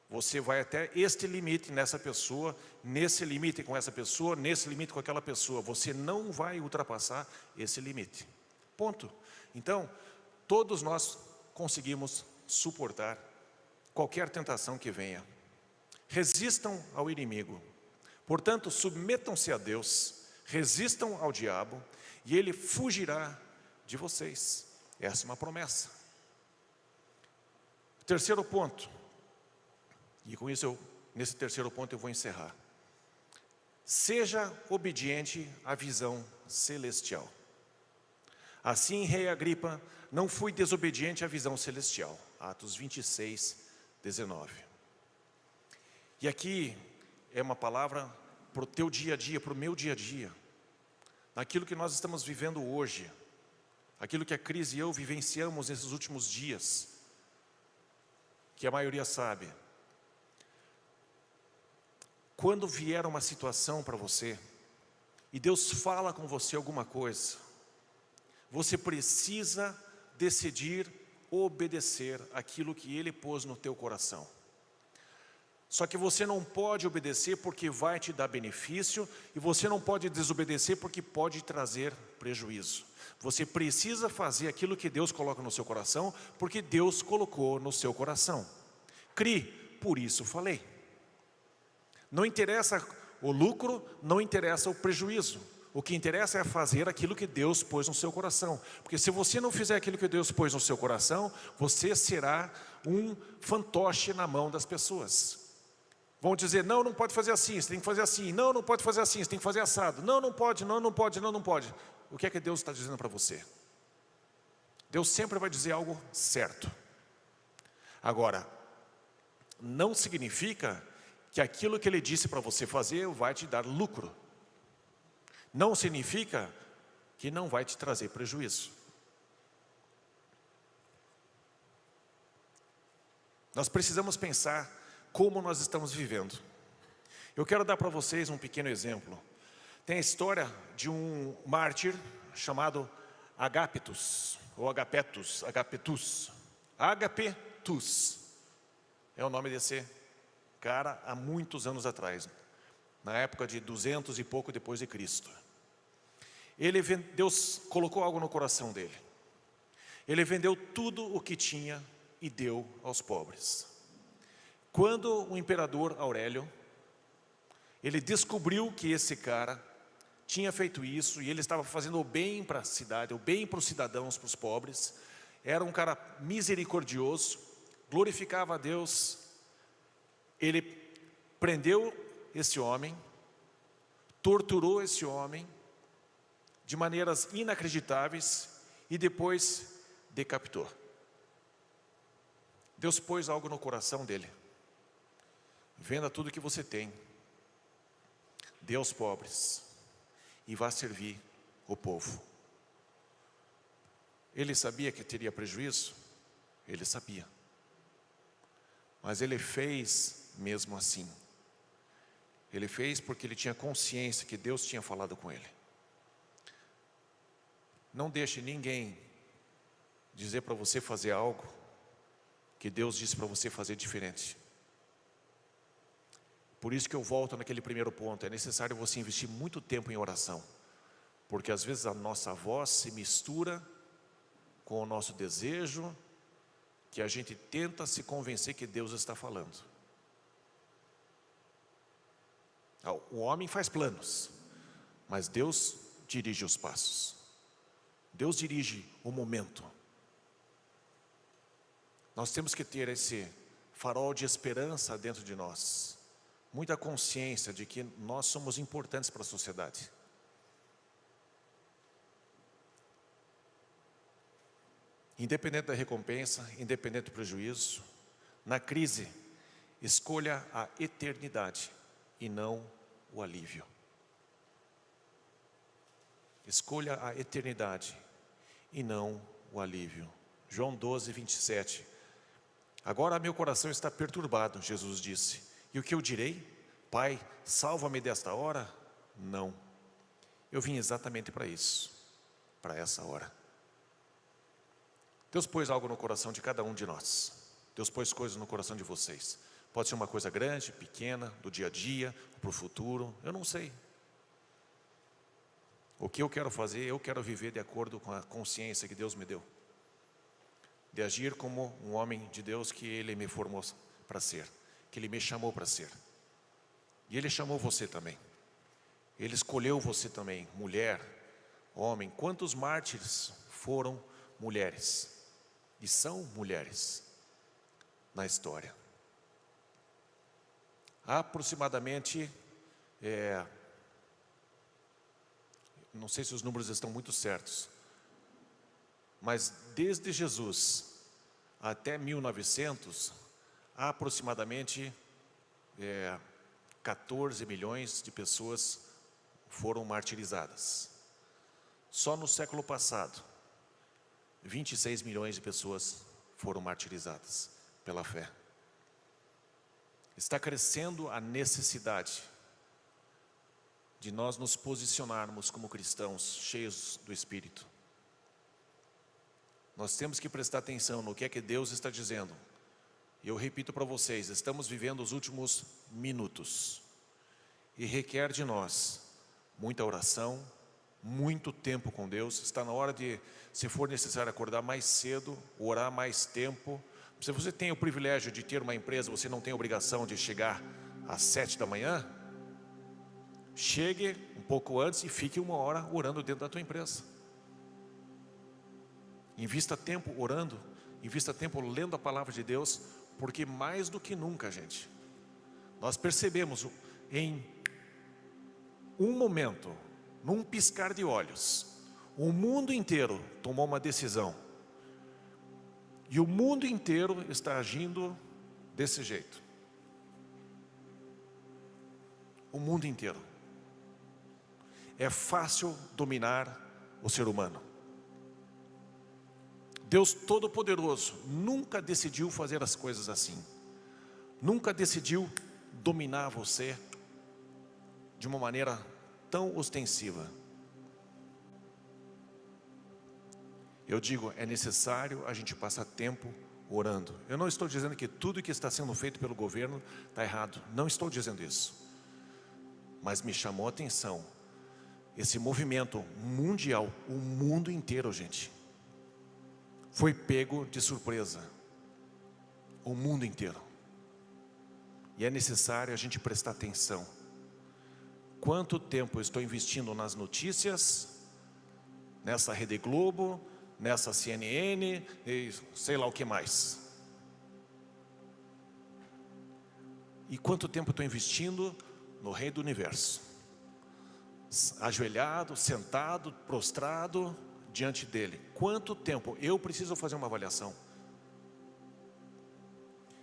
você vai até este limite nessa pessoa, nesse limite com essa pessoa, nesse limite com aquela pessoa, você não vai ultrapassar esse limite, ponto. Então, todos nós conseguimos suportar qualquer tentação que venha. Resistam ao inimigo. Portanto, submetam-se a Deus, resistam ao diabo e ele fugirá de vocês. Essa é uma promessa. Terceiro ponto, e com isso nesse terceiro ponto eu vou encerrar. Seja obediente à visão celestial. Assim, rei Agripa, não fui desobediente à visão celestial. Atos 26, 19. E aqui é uma palavra para o teu dia a dia, para o meu dia a dia. Naquilo que nós estamos vivendo hoje. Aquilo que a Cris e eu vivenciamos nesses últimos dias. Que a maioria sabe. Quando vier uma situação para você, e Deus fala com você alguma coisa, você precisa decidir obedecer aquilo que Ele pôs no teu coração. Só que você não pode obedecer porque vai te dar benefício, e você não pode desobedecer porque pode trazer prejuízo. Você precisa fazer aquilo que Deus coloca no seu coração, porque Deus colocou no seu coração. Crie, por isso falei. Não interessa o lucro, não interessa o prejuízo. O que interessa é fazer aquilo que Deus pôs no seu coração. Porque se você não fizer aquilo que Deus pôs no seu coração, você será um fantoche na mão das pessoas. Vão dizer, não, não pode fazer assim, você tem que fazer assim. Não, não pode fazer assim, você tem que fazer assado. Não, não pode, não, não pode, não, não pode. O que é que Deus está dizendo para você? Deus sempre vai dizer algo certo. Agora, não significa que aquilo que Ele disse para você fazer vai te dar lucro. Não significa que não vai te trazer prejuízo. Nós precisamos pensar como nós estamos vivendo. Eu quero dar para vocês um pequeno exemplo. Tem a história de um mártir chamado Agapetus, ou Agapetus. Agapetus é o nome desse cara há muitos anos atrás, na época de 200 e pouco depois de Cristo. Deus colocou algo no coração dele. Ele vendeu tudo o que tinha e deu aos pobres. Quando o imperador Aurélio, ele descobriu que esse cara tinha feito isso e ele estava fazendo o bem para a cidade, o bem para os cidadãos, para os pobres, era um cara misericordioso, glorificava a Deus, ele prendeu esse homem, torturou esse homem de maneiras inacreditáveis e depois decapitou. Deus pôs algo no coração dele. Venda tudo que você tem, dê aos pobres e vá servir o povo. Ele sabia que teria prejuízo? Ele sabia. Mas ele fez mesmo assim. Ele fez porque ele tinha consciência que Deus tinha falado com ele. Não deixe ninguém dizer para você fazer algo que Deus disse para você fazer diferente. Por isso que eu volto naquele primeiro ponto. É necessário você investir muito tempo em oração. Porque às vezes a nossa voz se mistura com o nosso desejo, que a gente tenta se convencer que Deus está falando. O homem faz planos, mas Deus dirige os passos. Deus dirige o momento. Nós temos que ter esse farol de esperança dentro de nós. Muita consciência de que nós somos importantes para a sociedade. Independente da recompensa, independente do prejuízo, na crise, escolha a eternidade e não o alívio. Escolha a eternidade e não o alívio. João 12, 27. Agora meu coração está perturbado, Jesus disse. E o que eu direi? Pai, salva-me desta hora? Não. Eu vim exatamente para isso, para essa hora. Deus pôs algo no coração de cada um de nós. Deus pôs coisas no coração de vocês. Pode ser uma coisa grande, pequena, do dia a dia, para o futuro, eu não sei. O que eu quero fazer, eu quero viver de acordo com a consciência que Deus me deu. De agir como um homem de Deus que Ele me formou para ser, que Ele me chamou para ser. E Ele chamou você também. Ele escolheu você também, mulher, homem. Quantos mártires foram mulheres? E são mulheres na história. Há aproximadamente, não sei se os números estão muito certos, mas desde Jesus até 1900, há aproximadamente 14 milhões de pessoas foram martirizadas. Só no século passado, 26 milhões de pessoas foram martirizadas pela fé. Está crescendo a necessidade de nós nos posicionarmos como cristãos cheios do Espírito. Nós temos que prestar atenção no que é que Deus está dizendo. Eu repito para vocês, estamos vivendo os últimos minutos e requer de nós muita oração, muito tempo com Deus. Está na hora de, se for necessário, acordar mais cedo, orar mais tempo. Se você tem o privilégio de ter uma empresa, você não tem a obrigação de chegar às 7 da manhã, chegue um pouco antes e fique 1 hora orando dentro da tua empresa. Invista tempo orando, invista tempo lendo a palavra de Deus, porque mais do que nunca, gente, nós percebemos em um momento, num piscar de olhos, o mundo inteiro tomou uma decisão. E o mundo inteiro está agindo desse jeito. O mundo inteiro. É fácil dominar o ser humano. Deus Todo-Poderoso nunca decidiu fazer as coisas assim. Nunca decidiu dominar você de uma maneira tão ostensiva. Eu digo, é necessário a gente passar tempo orando. Eu não estou dizendo que tudo que está sendo feito pelo governo está errado. Não estou dizendo isso. Mas me chamou a atenção esse movimento mundial, o mundo inteiro, gente, foi pego de surpresa. O mundo inteiro. E é necessário a gente prestar atenção. Quanto tempo eu estou investindo nas notícias, nessa Rede Globo, nessa CNN e sei lá o que mais. E quanto tempo eu estou investindo no Rei do Universo? Ajoelhado, sentado, prostrado diante dele. Quanto tempo? Eu preciso fazer uma avaliação.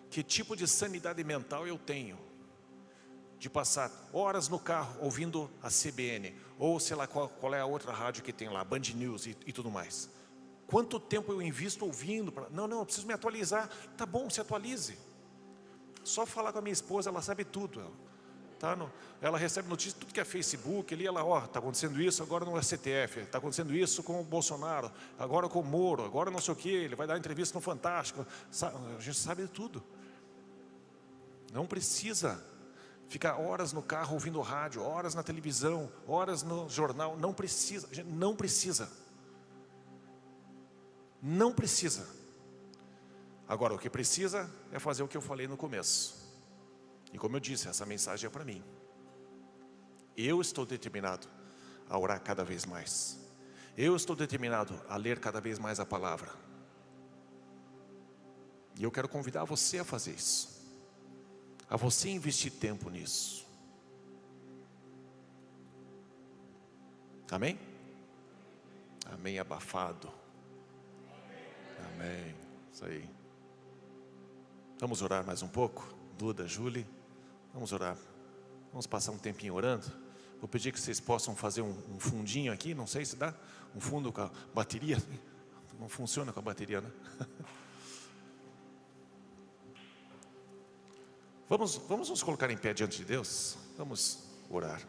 Que tipo de sanidade mental eu tenho? De passar horas no carro ouvindo a CBN, ou sei lá qual é a outra rádio que tem lá, Band News e tudo mais. Quanto tempo eu invisto ouvindo? Não, eu preciso me atualizar. Tá bom, se atualize. Só falar com a minha esposa, ela sabe tudo. Ela recebe notícias de tudo que é Facebook, ali ela, está acontecendo isso agora no STF, está acontecendo isso com o Bolsonaro, agora com o Moro, agora não sei o que, ele vai dar entrevista no Fantástico. A gente sabe de tudo. Não precisa ficar horas no carro ouvindo rádio, horas na televisão, horas no jornal. Não precisa, gente, não precisa. Não precisa. Agora, o que precisa é fazer o que eu falei no começo. E como eu disse, essa mensagem é para mim. Eu estou determinado a orar cada vez mais. Eu estou determinado a ler cada vez mais a palavra. E eu quero convidar você a fazer isso. A você investir tempo nisso. Amém? Amém abafado. Amém. Isso aí. Vamos orar mais um pouco? Duda, Julie, vamos orar. Vamos passar um tempinho orando. Vou pedir que vocês possam fazer um fundinho aqui. Não sei se dá. Um fundo com a bateria. Não funciona com a bateria, né? Vamos nos colocar em pé diante de Deus. Vamos orar.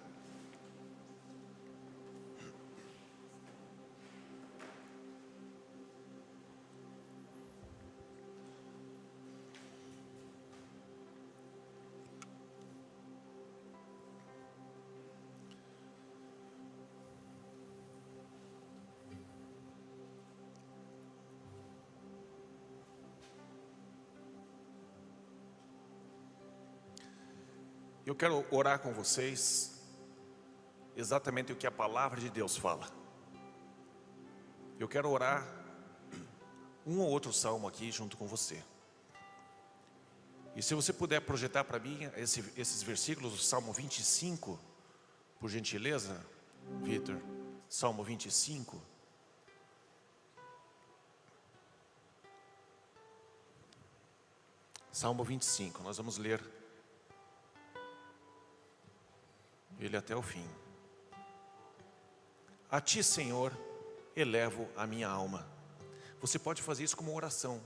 Eu quero orar com vocês exatamente o que a palavra de Deus fala. Eu quero orar um ou outro salmo aqui junto com você. E se você puder projetar para mim esses versículos, o Salmo 25, por gentileza, Vitor. Salmo 25. Salmo 25, nós vamos ler ele até o fim. A ti, Senhor, elevo a minha alma. Você pode fazer isso como oração.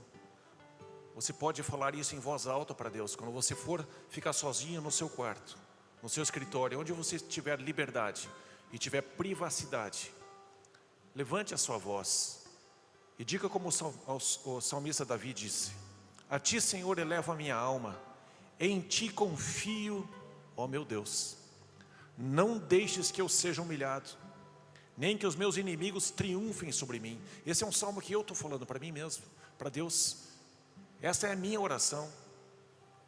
Você pode falar isso em voz alta para Deus. Quando você for ficar sozinho no seu quarto, no seu escritório, onde você tiver liberdade e tiver privacidade, levante a sua voz e diga como o salmista Davi disse: a ti, Senhor, elevo a minha alma, em ti confio, ó meu Deus. Não deixes que eu seja humilhado, nem que os meus inimigos triunfem sobre mim. Esse é um salmo que eu estou falando para mim mesmo, para Deus. Essa é a minha oração.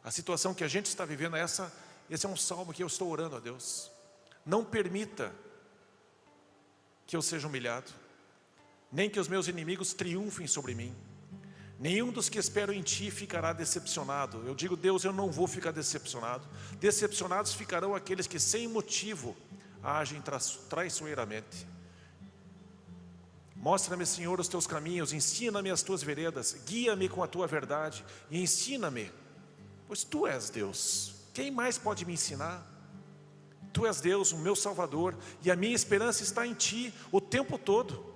A situação que a gente está vivendo, esse é um salmo que eu estou orando a Deus. Não permita que eu seja humilhado, nem que os meus inimigos triunfem sobre mim. Nenhum dos que esperam em ti ficará decepcionado. Eu digo, Deus, eu não vou ficar decepcionado. Decepcionados ficarão aqueles que sem motivo agem traiçoeiramente. Mostra-me, Senhor, os teus caminhos, ensina-me as tuas veredas, guia-me com a tua verdade e ensina-me, pois tu és Deus. Quem mais pode me ensinar? Tu és Deus, o meu Salvador, e a minha esperança está em ti o tempo todo.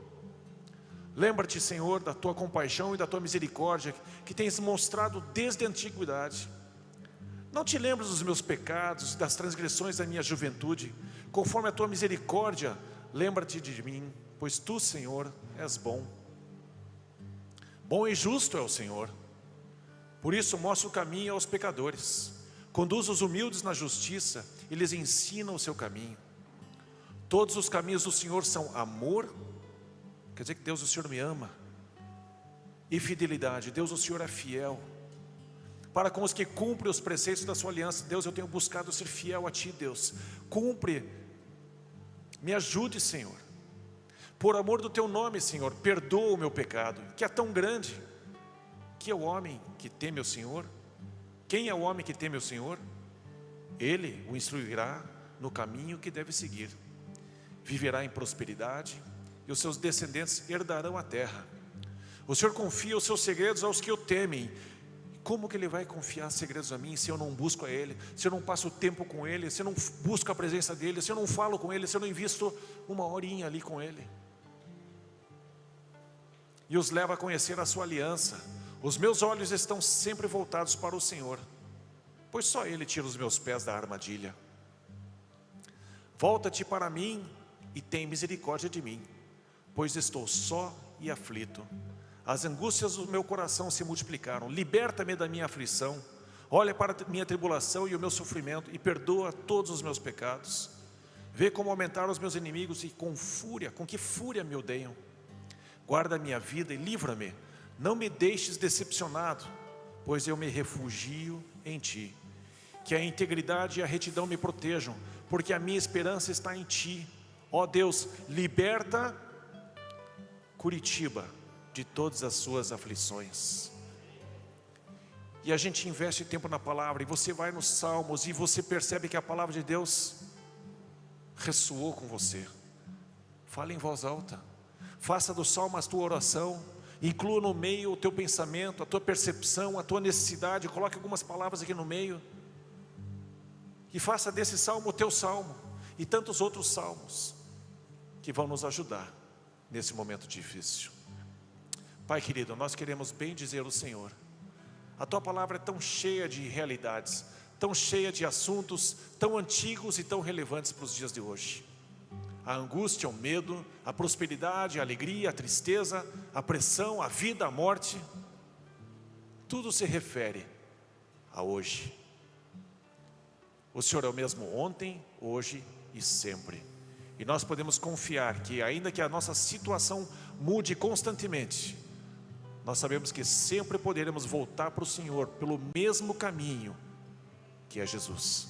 Lembra-te, Senhor, da tua compaixão e da tua misericórdia que tens mostrado desde a antiguidade. Não te lembres dos meus pecados, das transgressões da minha juventude. Conforme a tua misericórdia, lembra-te de mim, pois tu, Senhor, és bom. Bom e justo é o Senhor. Por isso mostra o caminho aos pecadores. Conduz os humildes na justiça e lhes ensina o seu caminho. Todos os caminhos do Senhor são amor. Quer dizer que Deus, o Senhor me ama. E fidelidade. Deus, o Senhor é fiel para com os que cumprem os preceitos da sua aliança. Deus, eu tenho buscado ser fiel a ti, Deus. Cumpre, me ajude, Senhor. Por amor do teu nome, Senhor, perdoa o meu pecado, que é tão grande. Que é o homem que teme o Senhor? Quem é o homem que teme o Senhor? Ele o instruirá no caminho que deve seguir. Viverá em prosperidade e os seus descendentes herdarão a terra. O Senhor confia os seus segredos aos que o temem. Como que Ele vai confiar segredos a mim se eu não busco a Ele, se eu não passo tempo com Ele, se eu não busco a presença dEle, se eu não falo com Ele, se eu não invisto uma horinha ali com Ele? E os leva a conhecer a sua aliança. Os meus olhos estão sempre voltados para o Senhor, pois só Ele tira os meus pés da armadilha. Volta-te para mim e tem misericórdia de mim, pois estou só e aflito. As angústias do meu coração se multiplicaram. Liberta-me da minha aflição. Olha para a minha tribulação e o meu sofrimento e perdoa todos os meus pecados. Vê como aumentaram os meus inimigos e com que fúria me odeiam. Guarda a minha vida e livra-me. Não me deixes decepcionado, pois eu me refugio em Ti. Que a integridade e a retidão me protejam, porque a minha esperança está em Ti. Ó Deus, liberta Curitiba de todas as suas aflições. E a gente investe tempo na palavra, e você vai nos Salmos, e você percebe que a palavra de Deus ressoou com você. Fale em voz alta, faça do Salmo a tua oração, inclua no meio o teu pensamento, a tua percepção, a tua necessidade, coloque algumas palavras aqui no meio, e faça desse Salmo o teu Salmo, e tantos outros Salmos, que vão nos ajudar nesse momento difícil. Pai querido, nós queremos bendizer o Senhor. A Tua palavra é tão cheia de realidades, tão cheia de assuntos tão antigos e tão relevantes para os dias de hoje. A angústia, o medo, a prosperidade, a alegria, a tristeza, a pressão, a vida, a morte, tudo se refere a hoje. O Senhor é o mesmo ontem, hoje e sempre. E nós podemos confiar que, ainda que a nossa situação mude constantemente, nós sabemos que sempre poderemos voltar para o Senhor pelo mesmo caminho que é Jesus.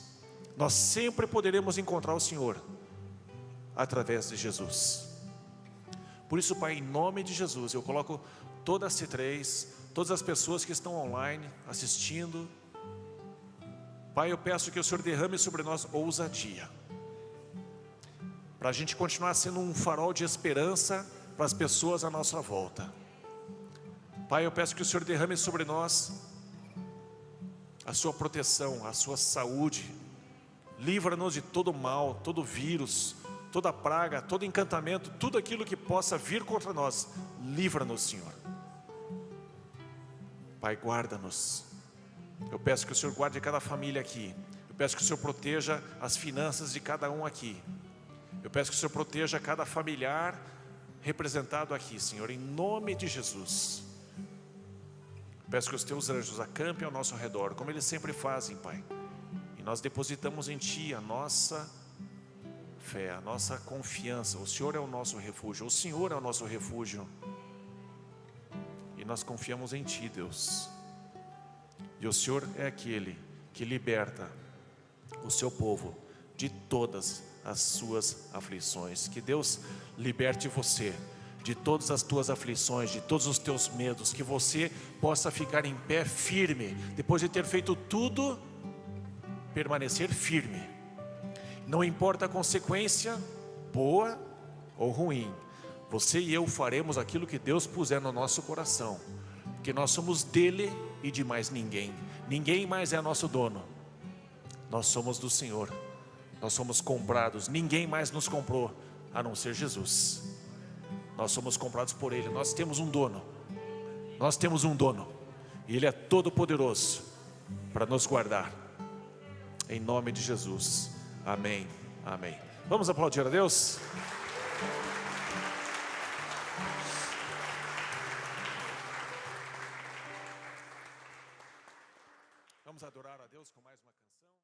Nós sempre poderemos encontrar o Senhor através de Jesus. Por isso, Pai, em nome de Jesus, eu coloco toda a C3, todas as pessoas que estão online assistindo. Pai, eu peço que o Senhor derrame sobre nós ousadia, para a gente continuar sendo um farol de esperança para as pessoas à nossa volta. Pai, eu peço que o Senhor derrame sobre nós a sua proteção, a sua saúde. Livra-nos de todo mal, todo vírus, toda praga, todo encantamento, tudo aquilo que possa vir contra nós. Livra-nos, Senhor. Pai, guarda-nos. Eu peço que o Senhor guarde cada família aqui. Eu peço que o Senhor proteja as finanças de cada um aqui. Eu peço que o Senhor proteja cada familiar representado aqui, Senhor, em nome de Jesus. Peço que os teus anjos acampem ao nosso redor, como eles sempre fazem, Pai. E nós depositamos em Ti a nossa fé, a nossa confiança. O Senhor é o nosso refúgio, o Senhor é o nosso refúgio. E nós confiamos em Ti, Deus. E o Senhor é aquele que liberta o seu povo de todas as suas aflições. Que Deus liberte você de todas as tuas aflições, de todos os teus medos, que você possa ficar em pé firme, depois de ter feito tudo, permanecer firme. Não importa a consequência, boa ou ruim, você e eu faremos aquilo que Deus puser no nosso coração, porque nós somos dele e de mais ninguém. Ninguém mais é nosso dono, nós somos do Senhor, nós somos comprados, ninguém mais nos comprou, a não ser Jesus. Nós somos comprados por Ele, nós temos um dono, e Ele é todo poderoso para nos guardar, em nome de Jesus, amém, amém. Vamos aplaudir a Deus? Vamos adorar a Deus com mais uma canção.